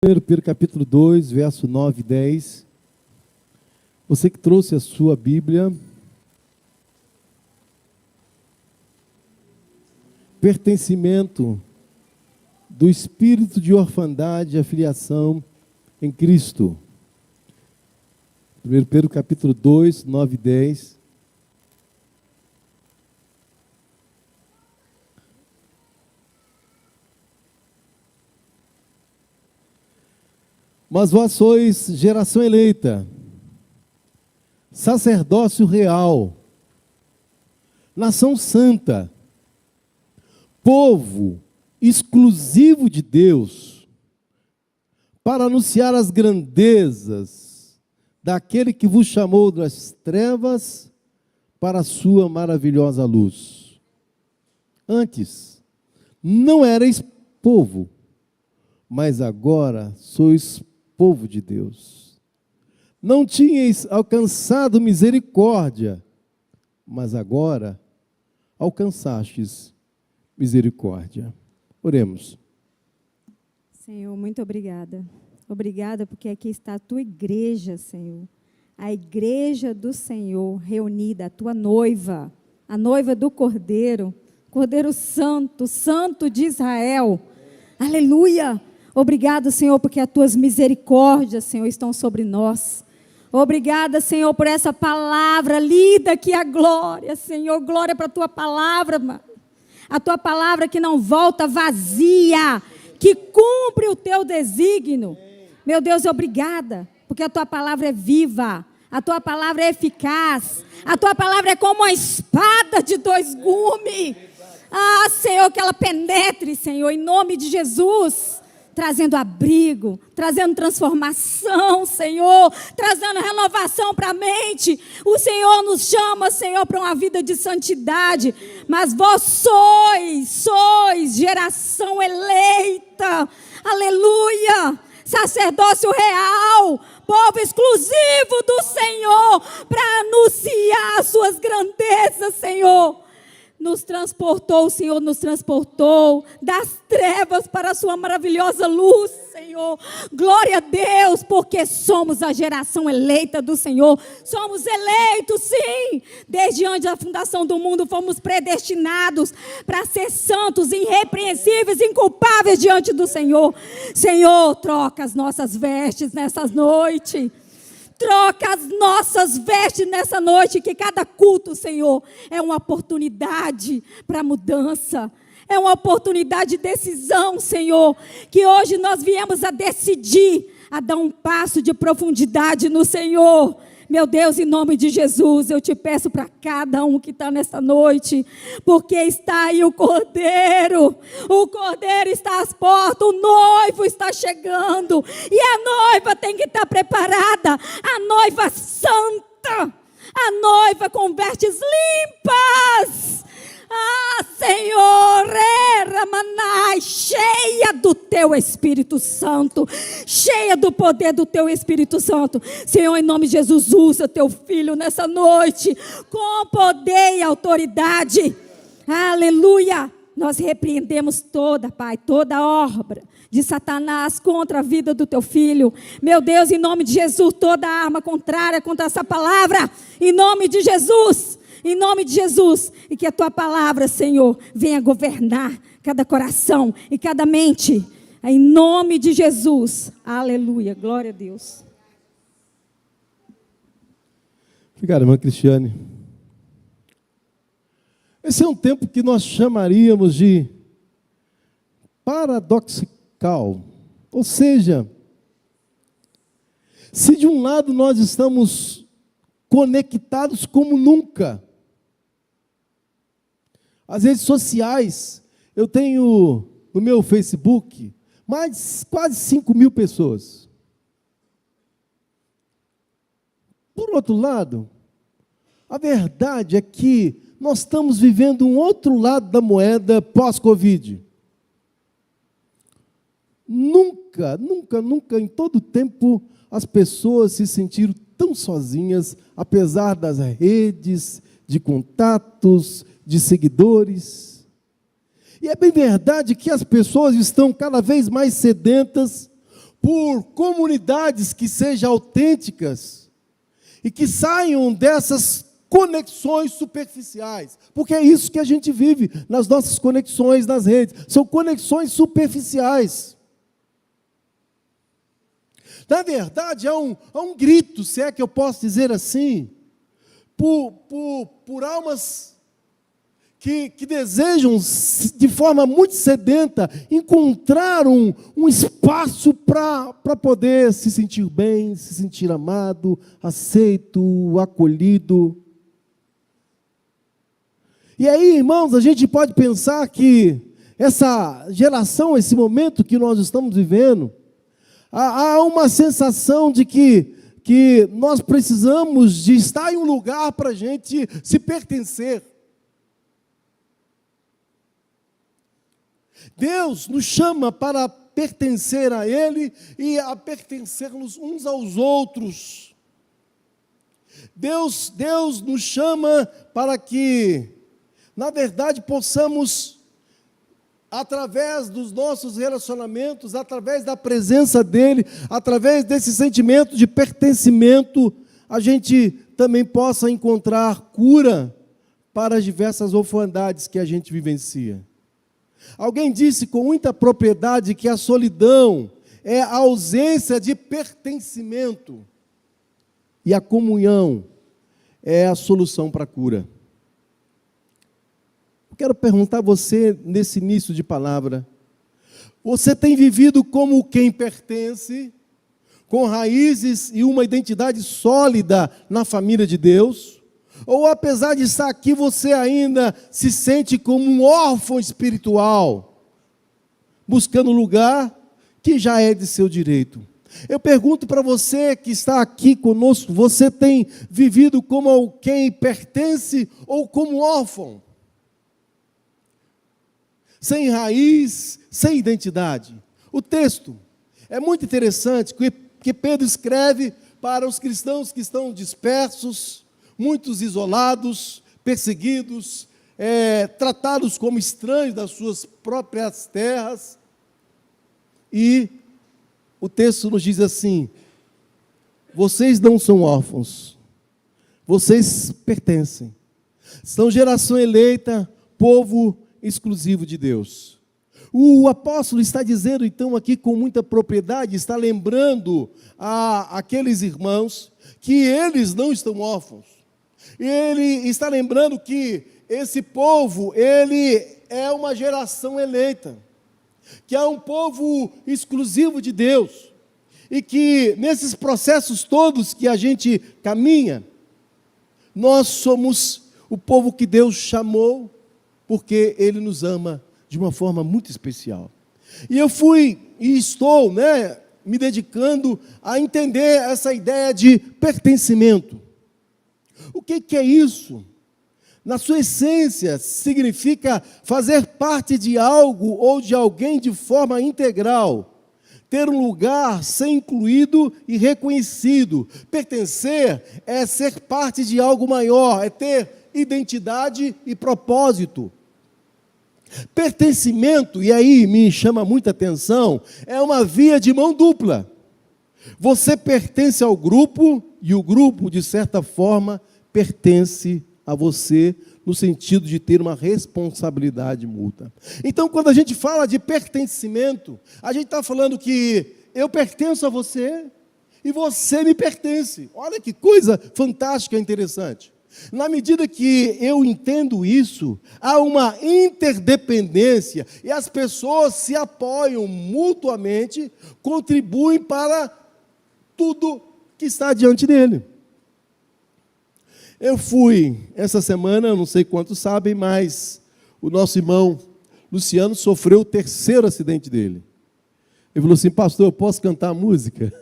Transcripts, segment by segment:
Pedro capítulo 2, verso 9 e 10. Você que trouxe a sua Bíblia, pertencimento do espírito de orfandade e afiliação em Cristo. 1 Pedro capítulo 2, 9 e 10. Mas vós sois geração eleita, sacerdócio real, nação santa, povo exclusivo de Deus, para anunciar as grandezas daquele que vos chamou das trevas para a sua maravilhosa luz. Antes, não erais povo, mas agora sois povo de Deus. Não tinhais alcançado misericórdia, mas agora alcançastes misericórdia. Oremos. Senhor, muito obrigada. Obrigada porque aqui está a tua igreja, Senhor. A igreja do Senhor reunida, a tua noiva, a noiva do Cordeiro, Cordeiro Santo, Santo de Israel. Aleluia! Obrigado, Senhor, porque as tuas misericórdias, Senhor, estão sobre nós. Obrigada, Senhor, por essa palavra lida aqui, a glória, Senhor. Glória para a tua palavra, a tua palavra que não volta vazia, que cumpre o teu desígnio. Meu Deus, obrigada, porque a tua palavra é viva, a tua palavra é eficaz, a tua palavra é como uma espada de dois gumes. Ah, Senhor, que ela penetre, Senhor, em nome de Jesus, trazendo abrigo, trazendo transformação, Senhor, trazendo renovação para a mente. O Senhor nos chama, Senhor, para uma vida de santidade, mas vós sois geração eleita, aleluia, sacerdócio real, povo exclusivo do Senhor, para anunciar as suas grandezas, Senhor. Nos transportou, o Senhor nos transportou das trevas para a sua maravilhosa luz, Senhor. Glória a Deus, porque somos a geração eleita do Senhor. Somos eleitos, sim. Desde antes da fundação do mundo, fomos predestinados para ser santos, irrepreensíveis, inculpáveis diante do Senhor. Senhor, troca as nossas vestes nessa noite. Troca as nossas vestes nessa noite, que cada culto, Senhor, é uma oportunidade para mudança, é uma oportunidade de decisão, Senhor, que hoje nós viemos a decidir, a dar um passo de profundidade no Senhor. Meu Deus, em nome de Jesus, eu te peço para cada um que está nessa noite, porque está aí o Cordeiro está às portas, o noivo está chegando, e a noiva tem que estar preparada, a noiva santa, a noiva com vestes limpas. Ah, Senhor, Ramanai, cheia do teu Espírito Santo, cheia do poder do teu Espírito Santo. Senhor, em nome de Jesus, usa teu filho nessa noite, com poder e autoridade. Aleluia. Nós repreendemos toda obra de Satanás contra a vida do teu filho. Meu Deus, em nome de Jesus, toda arma contrária contra essa palavra, em nome de Jesus. Em nome de Jesus, e que a tua palavra, Senhor, venha governar cada coração e cada mente. Em nome de Jesus. Aleluia. Glória a Deus. Obrigado, irmã Cristiane. Esse é um tempo que nós chamaríamos de paradoxical. Ou seja, se de um lado nós estamos conectados como nunca, as redes sociais, eu tenho no meu Facebook quase 5.000 pessoas. Por outro lado, a verdade é que nós estamos vivendo um outro lado da moeda pós-Covid. Nunca em todo tempo as pessoas se sentiram tão sozinhas, apesar das redes de contatos, de seguidores. E é bem verdade que as pessoas estão cada vez mais sedentas por comunidades que sejam autênticas e que saiam dessas conexões superficiais, porque é isso que a gente vive nas nossas conexões nas redes, são conexões superficiais. Na verdade, há um grito, se é que eu posso dizer assim, por almas que desejam, de forma muito sedenta, encontrar um espaço para poder se sentir bem, se sentir amado, aceito, acolhido. E aí, irmãos, a gente pode pensar que essa geração, esse momento que nós estamos vivendo, há uma sensação de que nós precisamos de estar em um lugar para a gente se pertencer. Deus nos chama para pertencer a Ele e a pertencermos uns aos outros. Deus nos chama para que, na verdade, possamos, através dos nossos relacionamentos, através da presença dEle, através desse sentimento de pertencimento, a gente também possa encontrar cura para as diversas orfandades que a gente vivencia. Alguém disse com muita propriedade que a solidão é a ausência de pertencimento e a comunhão é a solução para a cura. Eu quero perguntar a você, nesse início de palavra, você tem vivido como quem pertence, com raízes e uma identidade sólida na família de Deus? Ou, apesar de estar aqui, você ainda se sente como um órfão espiritual, buscando lugar que já é de seu direito? Eu pergunto para você que está aqui conosco, você tem vivido como quem pertence ou como órfão? Sem raiz, sem identidade. O texto é muito interessante, que Pedro escreve para os cristãos que estão dispersos, muitos isolados, perseguidos, tratados como estranhos das suas próprias terras. E o texto nos diz assim: vocês não são órfãos, vocês pertencem. São geração eleita, povo exclusivo de Deus. O apóstolo está dizendo, então, aqui com muita propriedade, está lembrando aqueles irmãos que eles não estão órfãos. Ele está lembrando que esse povo, ele é uma geração eleita, que é um povo exclusivo de Deus, e que nesses processos todos que a gente caminha, nós somos o povo que Deus chamou, porque Ele nos ama de uma forma muito especial. E eu fui e estou, me dedicando a entender essa ideia de pertencimento. O que é isso? Na sua essência, significa fazer parte de algo ou de alguém de forma integral, ter um lugar, ser incluído e reconhecido. Pertencer é ser parte de algo maior, é ter identidade e propósito. Pertencimento, e aí me chama muita atenção, é uma via de mão dupla. Você pertence ao grupo e o grupo, de certa forma, pertence a você, no sentido de ter uma responsabilidade mútua. Então, quando a gente fala de pertencimento, a gente está falando que eu pertenço a você e você me pertence. Olha que coisa fantástica e interessante. Na medida que eu entendo isso, há uma interdependência e as pessoas se apoiam mutuamente, contribuem para tudo que está diante dele. Eu fui, essa semana, não sei quantos sabem, mas o nosso irmão Luciano sofreu o terceiro acidente dele. Ele falou assim: pastor, eu posso cantar a música?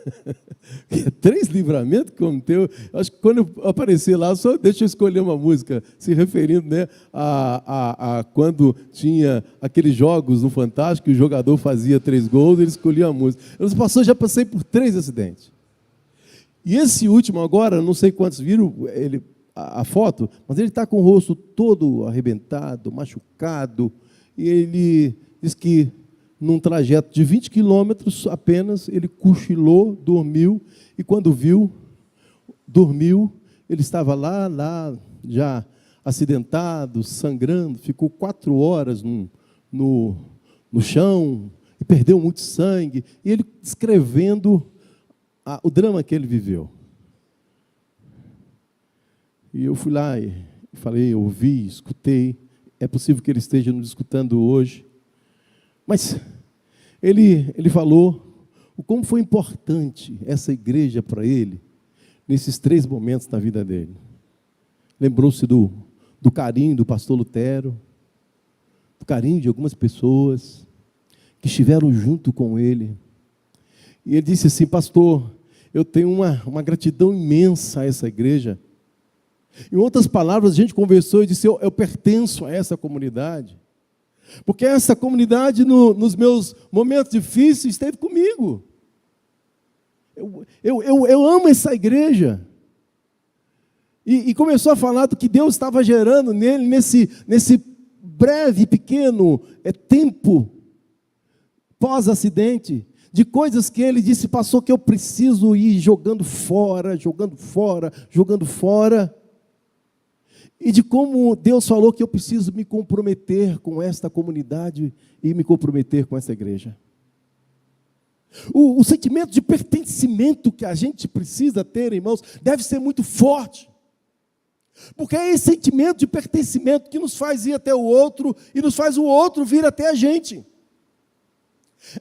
3 livramentos como teu. Acho que quando eu aparecer lá, só deixa eu escolher uma música, se referindo a quando tinha aqueles jogos no Fantástico, o jogador fazia 3 gols, ele escolhia a música. Eu disse: pastor, já passei por 3 acidentes. E esse último agora, não sei quantos viram a foto, mas ele está com o rosto todo arrebentado, machucado, e ele diz que num trajeto de 20 quilômetros apenas, ele cochilou, dormiu, e quando viu, dormiu, ele estava lá já acidentado, sangrando, ficou 4 horas no chão, e perdeu muito sangue, e ele descrevendo o drama que ele viveu. E eu fui lá e falei, ouvi, escutei, é possível que ele esteja nos escutando hoje, mas ele falou o como foi importante essa igreja para ele, nesses 3 momentos da vida dele. Lembrou-se do carinho do pastor Lutero, do carinho de algumas pessoas que estiveram junto com ele. E ele disse assim, pastor, eu tenho uma gratidão imensa a essa igreja. Em outras palavras, a gente conversou e disse, eu pertenço a essa comunidade. Porque essa comunidade, nos meus momentos difíceis, esteve comigo. Eu amo essa igreja. E começou a falar do que Deus estava gerando nele, nesse breve, pequeno tempo pós-acidente, de coisas que ele disse, passou que eu preciso ir jogando fora, e de como Deus falou que eu preciso me comprometer com esta comunidade e me comprometer com essa igreja. O sentimento de pertencimento que a gente precisa ter, irmãos, deve ser muito forte. Porque é esse sentimento de pertencimento que nos faz ir até o outro e nos faz o outro vir até a gente.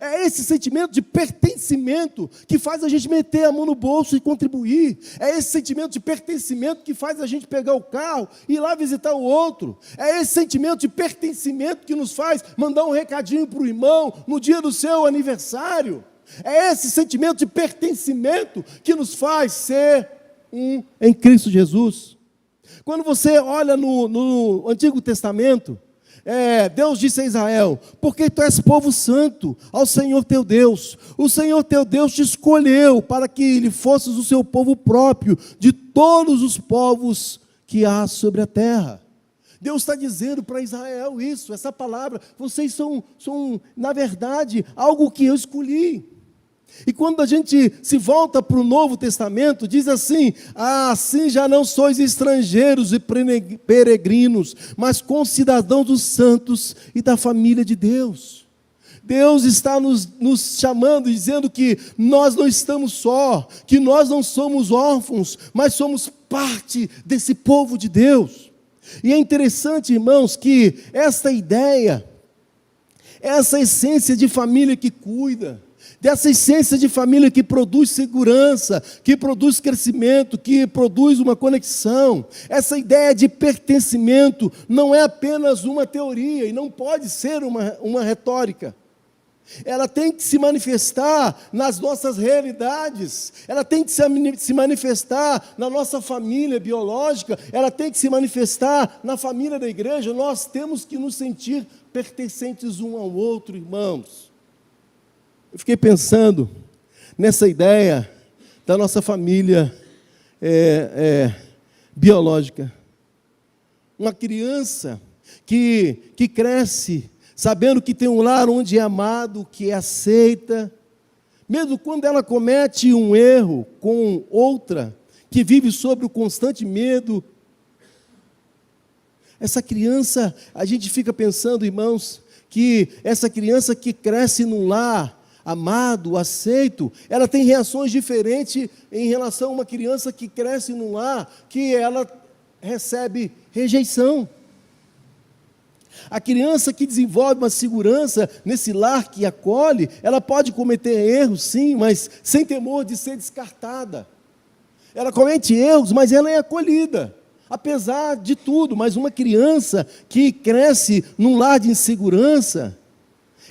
É esse sentimento de pertencimento que faz a gente meter a mão no bolso e contribuir. É esse sentimento de pertencimento que faz a gente pegar o carro e ir lá visitar o outro. É esse sentimento de pertencimento que nos faz mandar um recadinho para o irmão no dia do seu aniversário. É esse sentimento de pertencimento que nos faz ser um em Cristo Jesus. Quando você olha no Antigo Testamento, Deus disse a Israel, porque tu és povo santo ao Senhor teu Deus. O Senhor teu Deus te escolheu para que lhe fosses o seu povo próprio, de todos os povos que há sobre a terra. Deus está dizendo para Israel isso, essa palavra, vocês são, na verdade, algo que eu escolhi. E quando a gente se volta para o Novo Testamento, diz assim, assim já não sois estrangeiros e peregrinos, mas concidadãos dos santos e da família de Deus. Deus está nos chamando e dizendo que nós não estamos só, que nós não somos órfãos, mas somos parte desse povo de Deus. E é interessante, irmãos, que esta ideia, essa essência de família que cuida, dessa essência de família que produz segurança, que produz crescimento, que produz uma conexão. Essa ideia de pertencimento não é apenas uma teoria e não pode ser uma retórica. Ela tem que se manifestar nas nossas realidades, ela tem que se manifestar na nossa família biológica, ela tem que se manifestar na família da igreja. Nós temos que nos sentir pertencentes um ao outro, irmãos. Eu fiquei pensando nessa ideia da nossa família biológica. Uma criança que cresce sabendo que tem um lar onde é amado, que é aceita, mesmo quando ela comete um erro com outra, que vive sob o constante medo. Essa criança, a gente fica pensando, irmãos, que essa criança que cresce num lar amado, aceito, ela tem reações diferentes em relação a uma criança que cresce num lar que ela recebe rejeição. A criança que desenvolve uma segurança nesse lar que acolhe, ela pode cometer erros, sim, mas sem temor de ser descartada. Ela comete erros, mas ela é acolhida, apesar de tudo. Mas uma criança que cresce num lar de insegurança,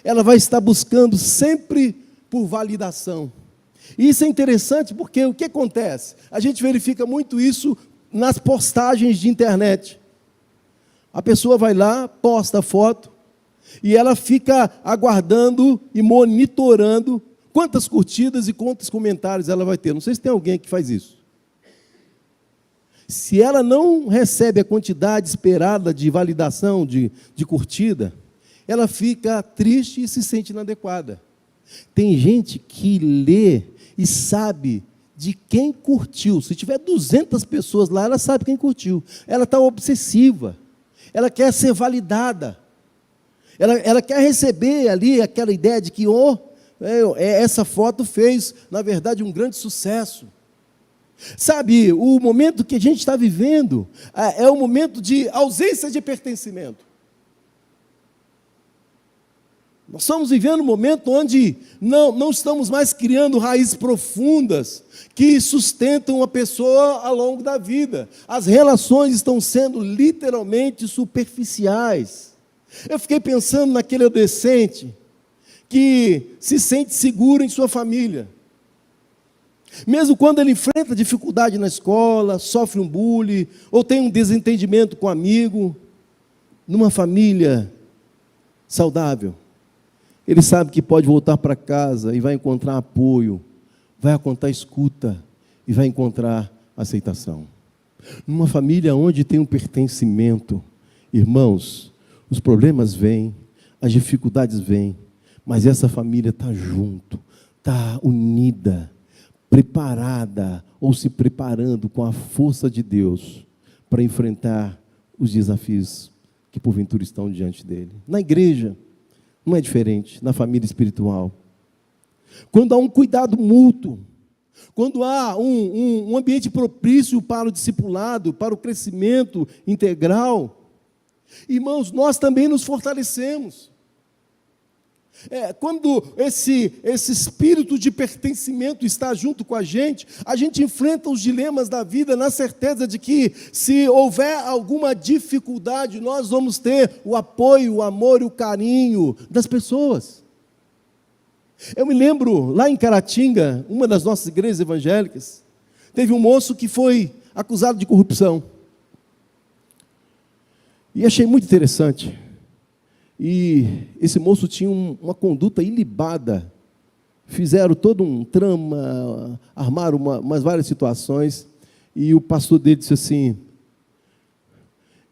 ela vai estar buscando sempre por validação. E isso é interessante porque o que acontece? A gente verifica muito isso nas postagens de internet. A pessoa vai lá, posta a foto, e ela fica aguardando e monitorando quantas curtidas e quantos comentários ela vai ter. Não sei se tem alguém que faz isso. Se ela não recebe a quantidade esperada de validação, de curtida, ela fica triste e se sente inadequada. Tem gente que lê e sabe de quem curtiu. Se tiver 200 pessoas lá, ela sabe quem curtiu. Ela está obsessiva. Ela quer ser validada. Ela quer receber ali aquela ideia de que essa foto fez, na verdade, um grande sucesso. Sabe, o momento que a gente está vivendo é um momento de ausência de pertencimento. Nós estamos vivendo um momento onde não estamos mais criando raízes profundas que sustentam a pessoa ao longo da vida. As relações estão sendo literalmente superficiais. Eu fiquei pensando naquele adolescente que se sente seguro em sua família. Mesmo quando ele enfrenta dificuldade na escola, sofre um bullying, ou tem um desentendimento com um amigo, numa família saudável, ele sabe que pode voltar para casa e vai encontrar apoio, vai encontrar escuta e vai encontrar aceitação. Numa família onde tem um pertencimento, irmãos, os problemas vêm, as dificuldades vêm, mas essa família está junto, está unida, preparada ou se preparando com a força de Deus para enfrentar os desafios que porventura estão diante dele. Na igreja, não é diferente, na família espiritual. Quando há um cuidado mútuo, quando há um ambiente propício para o discipulado, para o crescimento integral, irmãos, nós também nos fortalecemos. Quando esse espírito de pertencimento está junto com a gente enfrenta os dilemas da vida na certeza de que, se houver alguma dificuldade, nós vamos ter o apoio, o amor e o carinho das pessoas. Eu me lembro, lá em Caratinga, uma das nossas igrejas evangélicas, teve um moço que foi acusado de corrupção. E achei muito interessante. E esse moço tinha uma conduta ilibada. Fizeram todo um trama, armaram umas várias situações. E o pastor dele disse assim: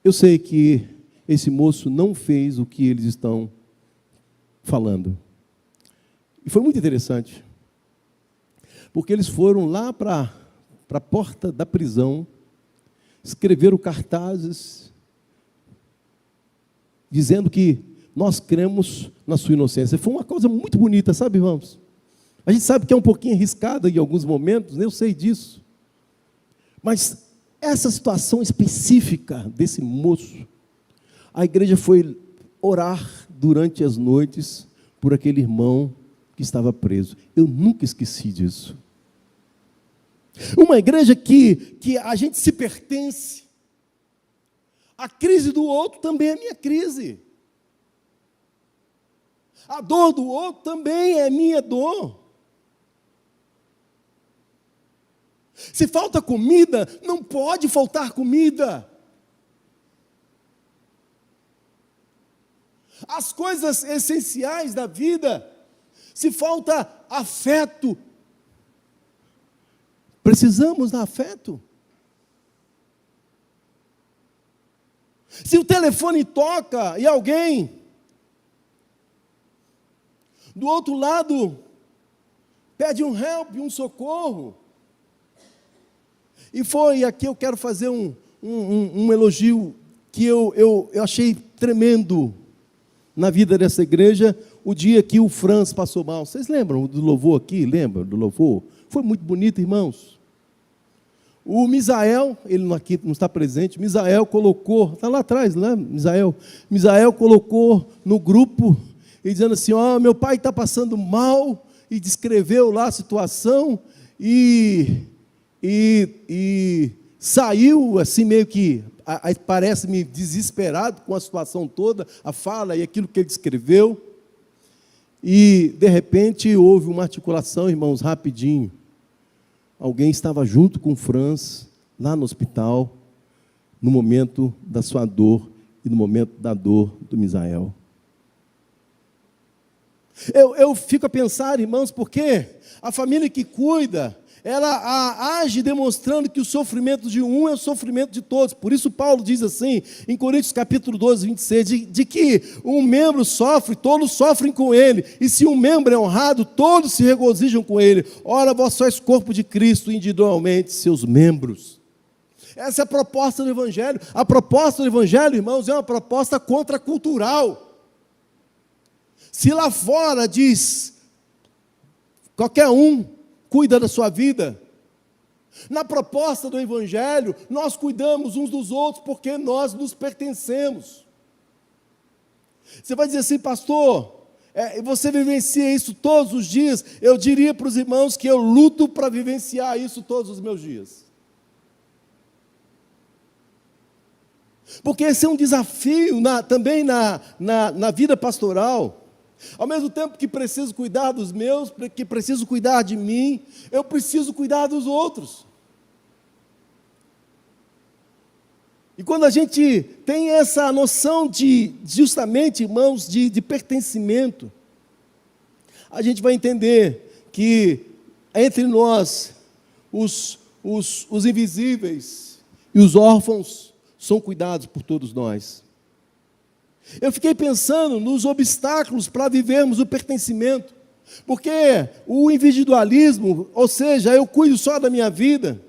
eu sei que esse moço não fez o que eles estão falando. E foi muito interessante. Porque eles foram lá para a porta da prisão, escreveram cartazes, dizendo que nós cremos na sua inocência. Foi uma coisa muito bonita, sabe, irmãos? A gente sabe que é um pouquinho arriscada em alguns momentos, eu sei disso. Mas essa situação específica desse moço, a igreja foi orar durante as noites por aquele irmão que estava preso. Eu nunca esqueci disso. Uma igreja que a gente se pertence. A crise do outro também é minha crise. A dor do outro também é minha dor. Se falta comida, não pode faltar comida. As coisas essenciais da vida, se falta afeto, precisamos dar afeto. Se o telefone toca e alguém do outro lado pede um help, um socorro, e foi aqui eu quero fazer um elogio que eu achei tremendo na vida dessa igreja, o dia que o Franz passou mal. Vocês lembram do louvor aqui? Lembram do louvor? Foi muito bonito, irmãos. O Misael, ele aqui não está presente, Misael colocou, está lá atrás, né? Misael colocou no grupo, e dizendo assim: meu pai está passando mal, e descreveu lá a situação, e saiu assim meio que, parece-me desesperado com a situação toda, a fala e aquilo que ele descreveu, e de repente houve uma articulação, irmãos, rapidinho. Alguém estava junto com o Franz, lá no hospital, no momento da sua dor e no momento da dor do Misael. Eu fico a pensar, irmãos, porque a família que cuida, ela age demonstrando que o sofrimento de um é o sofrimento de todos. Por isso Paulo diz assim, em Coríntios capítulo 12, 26, de que um membro sofre, todos sofrem com ele, e se um membro é honrado, todos se regozijam com ele. Ora, vós sois corpo de Cristo, individualmente seus membros. Essa é a proposta do Evangelho. A proposta do Evangelho, irmãos, é uma proposta contracultural. Se lá fora diz, qualquer um cuida da sua vida, na proposta do Evangelho, nós cuidamos uns dos outros porque nós nos pertencemos. Você vai dizer assim, pastor, você vivencia isso todos os dias? Eu diria para os irmãos que eu luto para vivenciar isso todos os meus dias. Porque esse é um desafio também na vida pastoral. Ao mesmo tempo que preciso cuidar dos meus, que preciso cuidar de mim, eu preciso cuidar dos outros. E quando a gente tem essa noção justamente, irmãos, de pertencimento, a gente vai entender que entre nós, os invisíveis e os órfãos são cuidados por todos nós. Eu fiquei pensando nos obstáculos para vivermos o pertencimento, porque o individualismo, ou seja, eu cuido só da minha vida,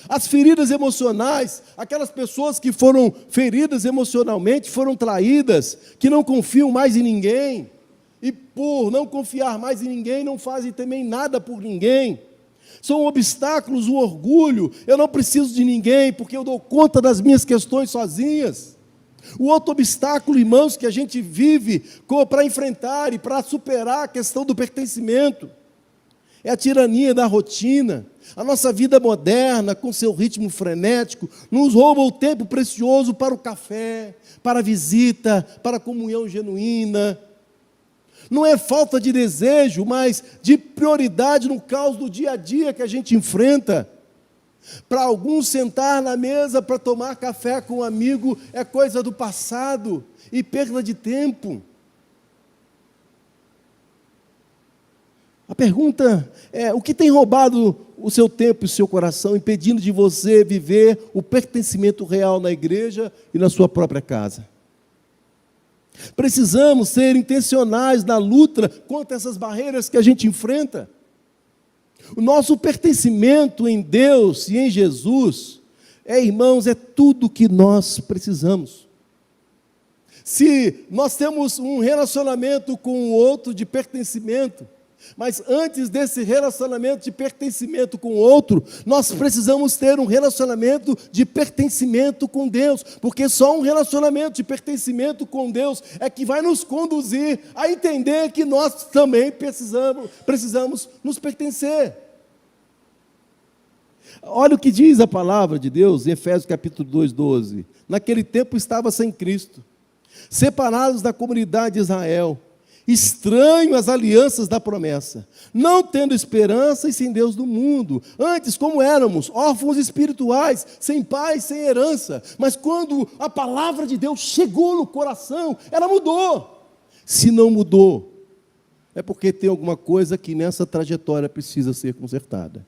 as feridas emocionais, aquelas pessoas que foram feridas emocionalmente, foram traídas, que não confiam mais em ninguém, e por não confiar mais em ninguém, não fazem também nada por ninguém. São obstáculos, o orgulho, eu não preciso de ninguém, porque eu dou conta das minhas questões sozinhas. O outro obstáculo, irmãos, que a gente vive para enfrentar e para superar a questão do pertencimento, é a tirania da rotina. A nossa vida moderna, com seu ritmo frenético, nos rouba o tempo precioso para o café, para a visita, para a comunhão genuína. Não é falta de desejo, mas de prioridade no caos do dia a dia que a gente enfrenta. Para alguns, sentar na mesa para tomar café com um amigo é coisa do passado e perda de tempo. A pergunta é, o que tem roubado o seu tempo e o seu coração, impedindo de você viver o pertencimento real na igreja e na sua própria casa? Precisamos ser intencionais na luta contra essas barreiras que a gente enfrenta. O nosso pertencimento em Deus e em Jesus, irmãos, é tudo o que nós precisamos. Se nós temos um relacionamento com o outro de pertencimento, mas antes desse relacionamento de pertencimento com o outro, nós precisamos ter um relacionamento de pertencimento com Deus, porque só um relacionamento de pertencimento com Deus é que vai nos conduzir a entender que nós também precisamos nos pertencer. Olha o que diz a palavra de Deus em Efésios capítulo 2, 12. Naquele tempo estava sem Cristo, separados da comunidade de Israel, estranho às alianças da promessa, não tendo esperança e sem Deus do mundo. Antes, como éramos, órfãos espirituais, sem pai, sem herança. Mas quando a palavra de Deus chegou no coração, ela mudou. Se não mudou, é porque tem alguma coisa que nessa trajetória precisa ser consertada.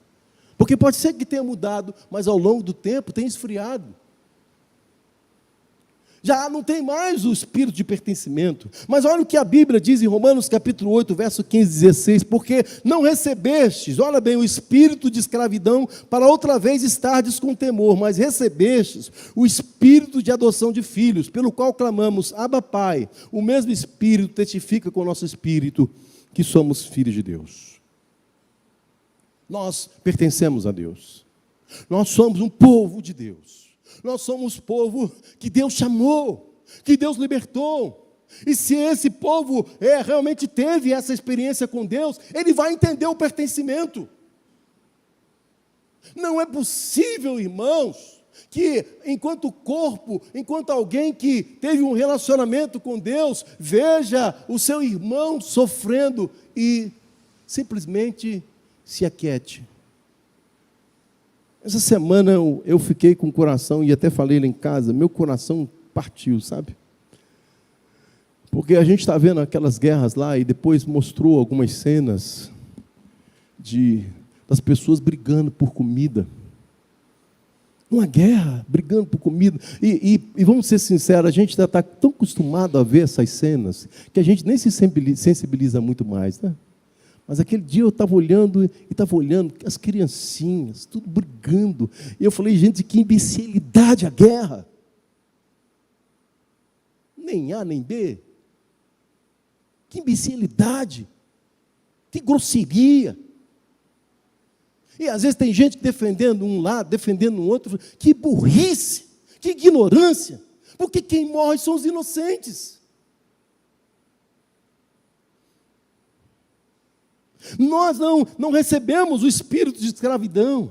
Porque pode ser que tenha mudado, mas ao longo do tempo tem esfriado. Já não tem mais o espírito de pertencimento. Mas olha o que a Bíblia diz em Romanos capítulo 8, verso 15 e 16. Porque não recebestes, olha bem, o espírito de escravidão para outra vez estardes com temor, mas recebestes o espírito de adoção de filhos, pelo qual clamamos, Abba Pai. O mesmo espírito testifica com o nosso espírito que somos filhos de Deus. Nós pertencemos a Deus. Nós somos um povo de Deus. Nós somos povo que Deus chamou, que Deus libertou. E se esse povo realmente teve essa experiência com Deus, ele vai entender o pertencimento. Não é possível, irmãos, que enquanto corpo, enquanto alguém que teve um relacionamento com Deus, veja o seu irmão sofrendo e simplesmente se aquiete. Essa semana eu fiquei com o coração, e até falei lá em casa, meu coração partiu, sabe? Porque a gente está vendo aquelas guerras lá, e depois mostrou algumas cenas das pessoas brigando por comida. Uma guerra, brigando por comida. E vamos ser sinceros, a gente já está tão acostumado a ver essas cenas, que a gente nem se sensibiliza muito mais, né? Mas aquele dia eu estava olhando as criancinhas, tudo brigando. E eu falei, gente, que imbecilidade a guerra. Nem A, nem B. Que imbecilidade. Que grosseria. E às vezes tem gente defendendo um lado, defendendo o outro. Que burrice, que ignorância. Porque quem morre são os inocentes. Nós não recebemos o espírito de escravidão.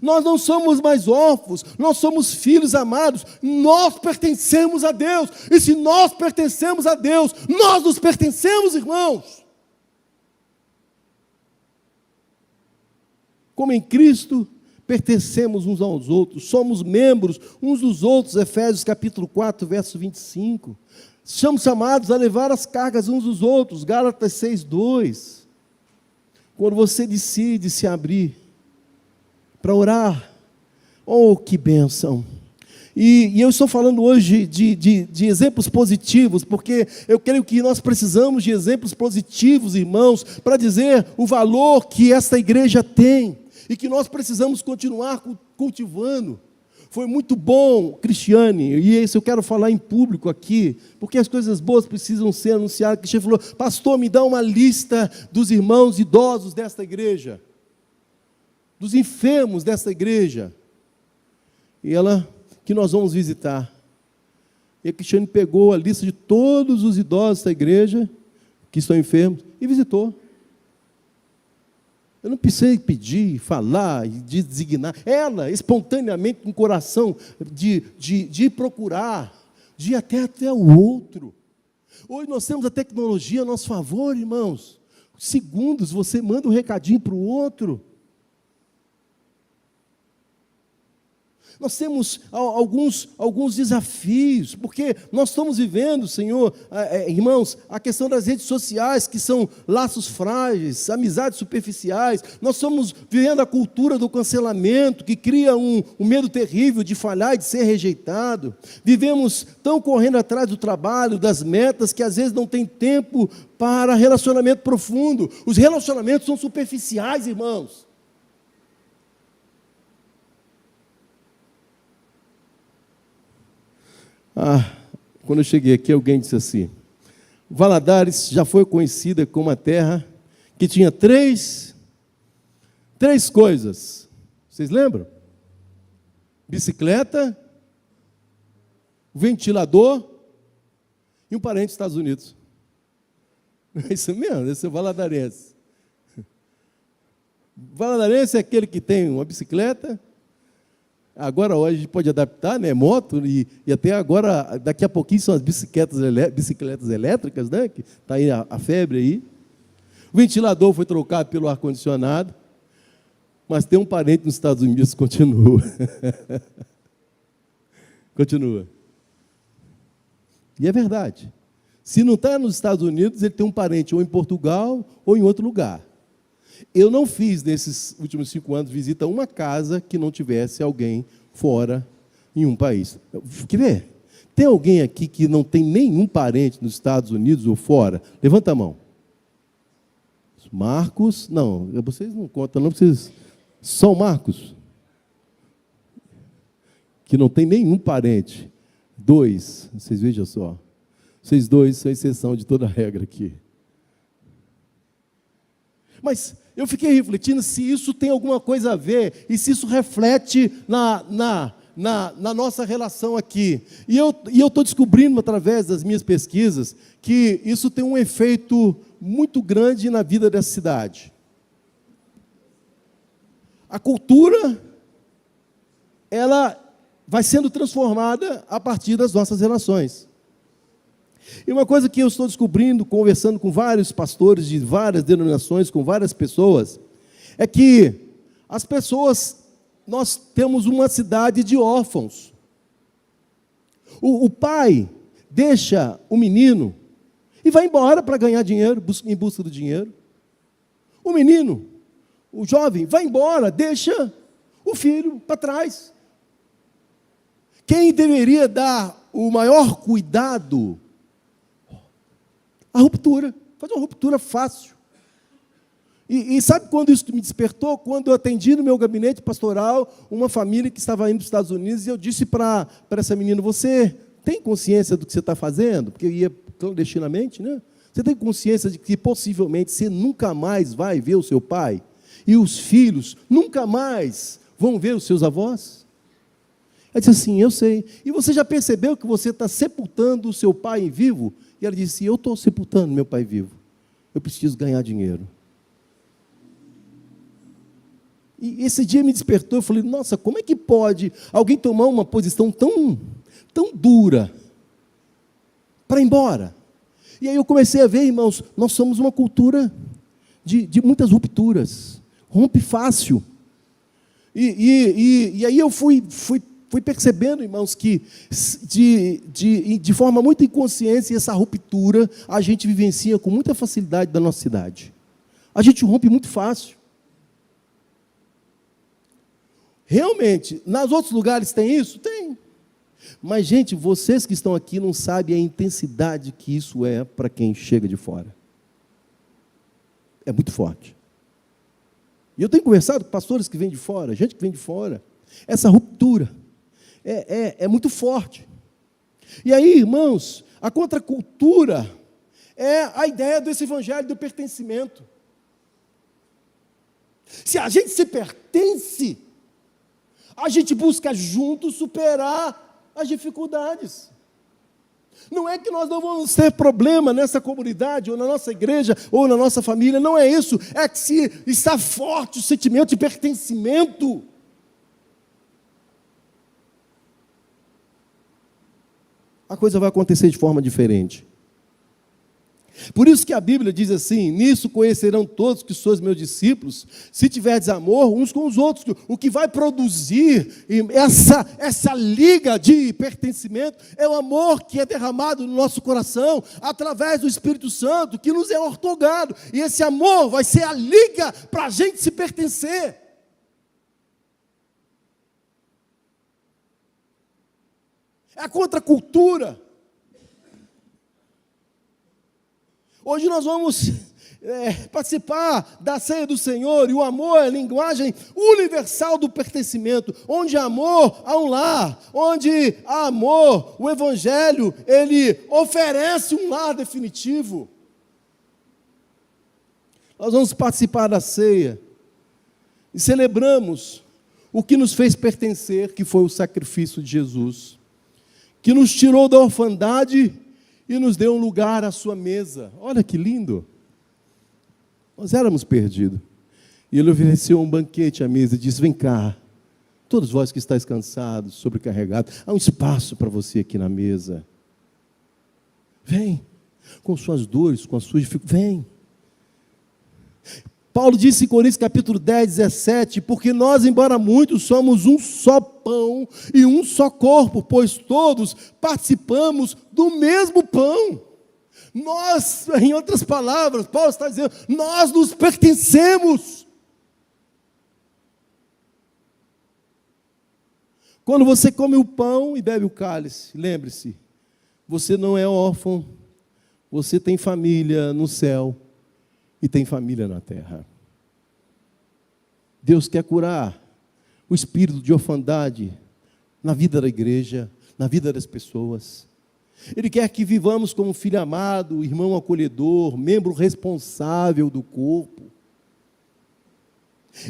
Nós não somos mais órfãos, nós somos filhos amados. Nós pertencemos a Deus. E se nós pertencemos a Deus, nós nos pertencemos, irmãos. Como em Cristo, pertencemos uns aos outros, somos membros uns dos outros, Efésios capítulo 4, verso 25. Somos chamados a levar as cargas uns dos outros, Gálatas 6, 2. Quando você decide se abrir para orar, oh, que bênção! E eu estou falando hoje de exemplos positivos, porque eu creio que nós precisamos de exemplos positivos, irmãos, para dizer o valor que esta igreja tem, e que nós precisamos continuar cultivando. Foi muito bom, Cristiane, e isso eu quero falar em público aqui, porque as coisas boas precisam ser anunciadas. Cristiane falou, pastor, me dá uma lista dos irmãos idosos desta igreja, dos enfermos desta igreja, e ela, que nós vamos visitar. E a Cristiane pegou a lista de todos os idosos da igreja, que estão enfermos, e visitou. Eu não precisei pedir, falar, designar. Ela, espontaneamente, com o coração, de ir procurar, de ir até o outro. Hoje nós temos a tecnologia a nosso favor, irmãos. Segundos, você manda um recadinho para o outro. Nós temos alguns desafios, porque nós estamos vivendo, Senhor, irmãos, a questão das redes sociais, que são laços frágeis, amizades superficiais. Nós estamos vivendo a cultura do cancelamento, que cria um medo terrível de falhar e de ser rejeitado. Vivemos tão correndo atrás do trabalho, das metas, que às vezes não tem tempo para relacionamento profundo. Os relacionamentos são superficiais, irmãos. Quando eu cheguei aqui, alguém disse assim, Valadares já foi conhecida como a terra que tinha três coisas. Vocês lembram? Bicicleta, ventilador e um parente dos Estados Unidos. É isso mesmo, esse é o valadarense. Valadarense é aquele que tem uma bicicleta. Agora hoje a gente pode adaptar, né, moto, e até agora, daqui a pouquinho são as bicicletas elétricas, né, que está aí a febre aí. O ventilador foi trocado pelo ar-condicionado, mas tem um parente nos Estados Unidos que continua. Continua. E é verdade. Se não está nos Estados Unidos, ele tem um parente ou em Portugal ou em outro lugar. Eu não fiz, nesses últimos 5 anos, visita a uma casa que não tivesse alguém fora em um país. Quer ver? Tem alguém aqui que não tem nenhum parente nos Estados Unidos ou fora? Levanta a mão. Marcos, não, vocês não contam, não, vocês... Só o Marcos? Que não tem nenhum parente. 2, vocês vejam só. Vocês 2 são exceção de toda a regra aqui. Mas eu fiquei refletindo se isso tem alguma coisa a ver e se isso reflete na nossa relação aqui. E eu estou descobrindo, através das minhas pesquisas, que isso tem um efeito muito grande na vida dessa cidade. A cultura, ela vai sendo transformada a partir das nossas relações. E uma coisa que eu estou descobrindo, conversando com vários pastores de várias denominações, com várias pessoas, é que as pessoas, nós temos uma cidade de órfãos. O pai deixa o menino e vai embora para ganhar dinheiro, em busca do dinheiro. O menino o jovem, vai embora, deixa o filho para trás. Quem deveria dar o maior cuidado? A ruptura. Fazer uma ruptura fácil. E sabe quando isso me despertou? Quando eu atendi no meu gabinete pastoral uma família que estava indo para os Estados Unidos, e eu disse para essa menina: você tem consciência do que você está fazendo? Porque eu ia clandestinamente, né? Você tem consciência de que possivelmente você nunca mais vai ver o seu pai? E os filhos nunca mais vão ver os seus avós? Ela disse assim: eu sei. E você já percebeu que você está sepultando o seu pai em vivo? E ela disse: eu estou sepultando meu pai vivo. Eu preciso ganhar dinheiro. E esse dia me despertou, eu falei: nossa, como é que pode alguém tomar uma posição tão dura para ir embora? E aí eu comecei a ver, irmãos, nós somos uma cultura de muitas rupturas. Rompe fácil. E aí eu fui percebendo, irmãos, que de forma muito inconsciente, essa ruptura a gente vivencia com muita facilidade da nossa cidade. A gente rompe muito fácil. Realmente, nos outros lugares tem isso? Tem. Mas, gente, vocês que estão aqui não sabem a intensidade que isso é para quem chega de fora. É muito forte. E eu tenho conversado com pastores que vêm de fora, gente que vem de fora. Essa ruptura é muito forte. E aí, irmãos, a contracultura é a ideia desse evangelho do pertencimento. Se a gente se pertence, a gente busca juntos superar as dificuldades. Não é que nós não vamos ter problema nessa comunidade, ou na nossa igreja, ou na nossa família, não é isso. É que se está forte o sentimento de pertencimento, a coisa vai acontecer de forma diferente. Por isso que a Bíblia diz assim: nisso conhecerão todos que sois meus discípulos, se tiverdes amor uns com os outros. O que vai produzir essa liga de pertencimento é o amor que é derramado no nosso coração, através do Espírito Santo, que nos é outorgado. E esse amor vai ser a liga para a gente se pertencer. É a contracultura. Hoje nós vamos participar da ceia do Senhor, e o amor é a linguagem universal do pertencimento. Onde há amor, há um lar. Onde há amor, o Evangelho, ele oferece um lar definitivo. Nós vamos participar da ceia e celebramos o que nos fez pertencer, que foi o sacrifício de Jesus, que nos tirou da orfandade e nos deu um lugar à sua mesa. Olha que lindo. Nós éramos perdidos. E ele ofereceu um banquete à mesa e disse: vem cá, todos vós que estáis cansados, sobrecarregados, há um espaço para você aqui na mesa. Vem, com suas dores, com as suas dificuldades, vem. Paulo disse em Coríntios capítulo 10, 17, porque nós, embora muitos, somos um só pão e um só corpo, pois todos participamos do mesmo pão. Nós, em outras palavras, Paulo está dizendo, nós nos pertencemos. Quando você come o pão e bebe o cálice, lembre-se, você não é órfão, você tem família no céu e tem família na terra. Deus quer curar o espírito de orfandade na vida da igreja, na vida das pessoas. Ele quer que vivamos como filho amado, irmão acolhedor, membro responsável do corpo.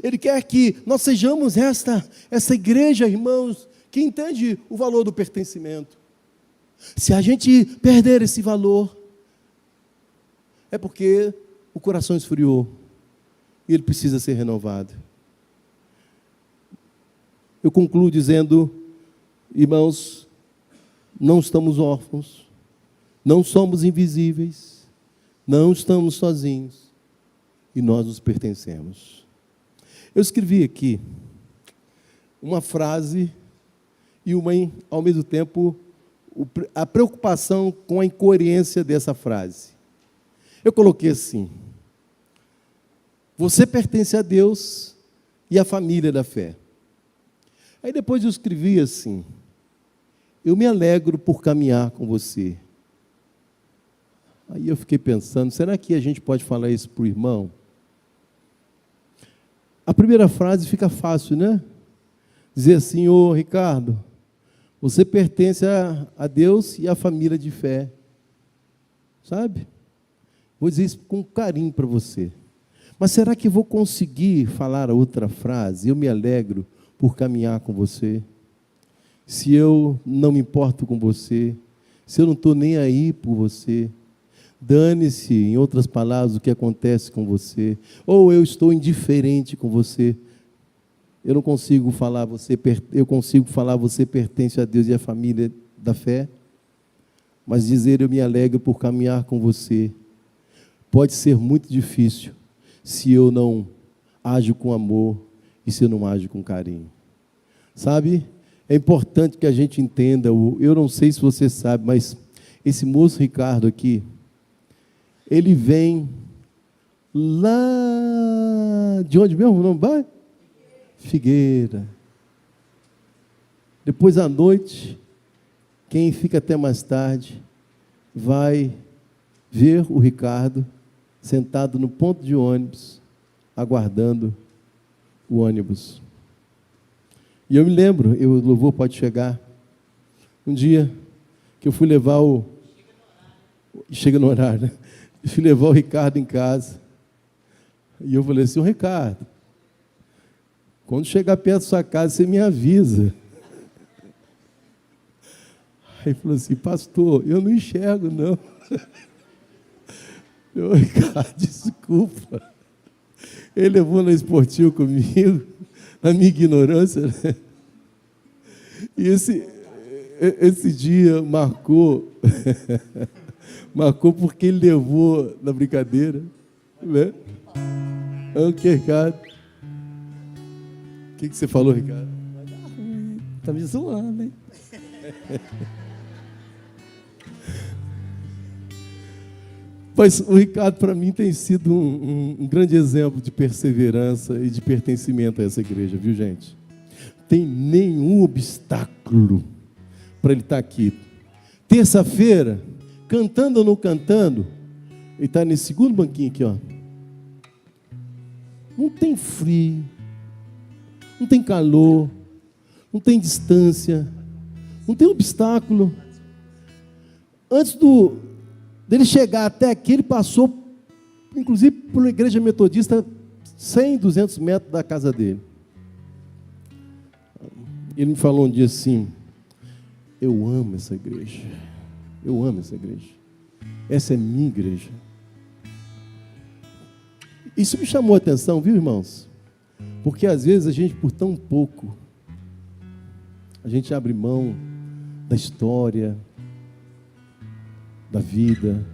Ele quer que nós sejamos essa igreja, irmãos, que entende o valor do pertencimento. Se a gente perder esse valor, é porque o coração esfriou e ele precisa ser renovado. Eu concluo dizendo, irmãos, não estamos órfãos, não somos invisíveis, não estamos sozinhos e nós nos pertencemos. Eu escrevi aqui uma frase e ao mesmo tempo, a preocupação com a incoerência dessa frase. Eu coloquei assim: Você pertence a Deus e à família da fé. Aí depois eu escrevi assim: eu me alegro por caminhar com você. Aí eu fiquei pensando, será que a gente pode falar isso para o irmão? A primeira frase fica fácil, né? Dizer assim: ô Ricardo, você pertence a Deus e à família de fé. Sabe? Vou dizer isso com carinho para você. Mas será que eu vou conseguir falar a outra frase? Eu me alegro por caminhar com você. Se eu não me importo com você, se eu não estou nem aí por você, dane-se, em outras palavras, o que acontece com você, ou eu estou indiferente com você, eu não consigo falar, eu consigo falar, você pertence a Deus e à família da fé, mas dizer eu me alegro por caminhar com você, pode ser muito difícil, se eu não ajo com amor e se eu não ajo com carinho. Sabe? É importante que a gente entenda, eu não sei se você sabe, mas esse moço Ricardo aqui, ele vem lá, de onde mesmo? Não vai? Figueira. Depois à noite, quem fica até mais tarde, vai ver o Ricardo sentado no ponto de ônibus, aguardando o ônibus. E eu me lembro, o louvor pode chegar, um dia que eu fui levar chega no horário, né? Eu fui levar o Ricardo em casa, e eu falei assim: ô Ricardo, quando chegar perto da sua casa, você me avisa. Aí ele falou assim: pastor, eu não enxergo não. Eu, Ricardo, desculpa. Ele levou no esportivo comigo, na minha ignorância, né? E esse dia marcou, marcou porque ele levou na brincadeira, né? Ok, Ricardo. O que você falou, Ricardo? Vai dar ruim, tá me zoando, hein? Mas o Ricardo, para mim, tem sido um grande exemplo de perseverança e de pertencimento a essa igreja, viu, gente? Tem nenhum obstáculo para ele estar aqui. Terça-feira, cantando ou não cantando, ele está nesse segundo banquinho aqui, ó. Não tem frio, não tem calor, não tem distância, não tem obstáculo. Antes dele chegar até aqui, ele passou, inclusive, por uma igreja metodista, 100, 200 metros da casa dele. Ele me falou um dia assim: eu amo essa igreja, eu amo essa igreja, essa é minha igreja. Isso me chamou a atenção, viu, irmãos? Porque às vezes a gente, por tão pouco, a gente abre mão da história, da vida.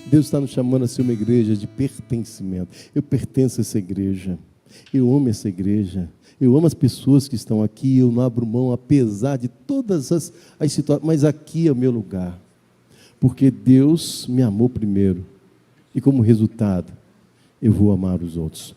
Deus está nos chamando a ser uma igreja de pertencimento. Eu pertenço a essa igreja, eu amo essa igreja, eu amo as pessoas que estão aqui, eu não abro mão, apesar de todas as situações, mas aqui é o meu lugar, porque Deus me amou primeiro, e como resultado, eu vou amar os outros.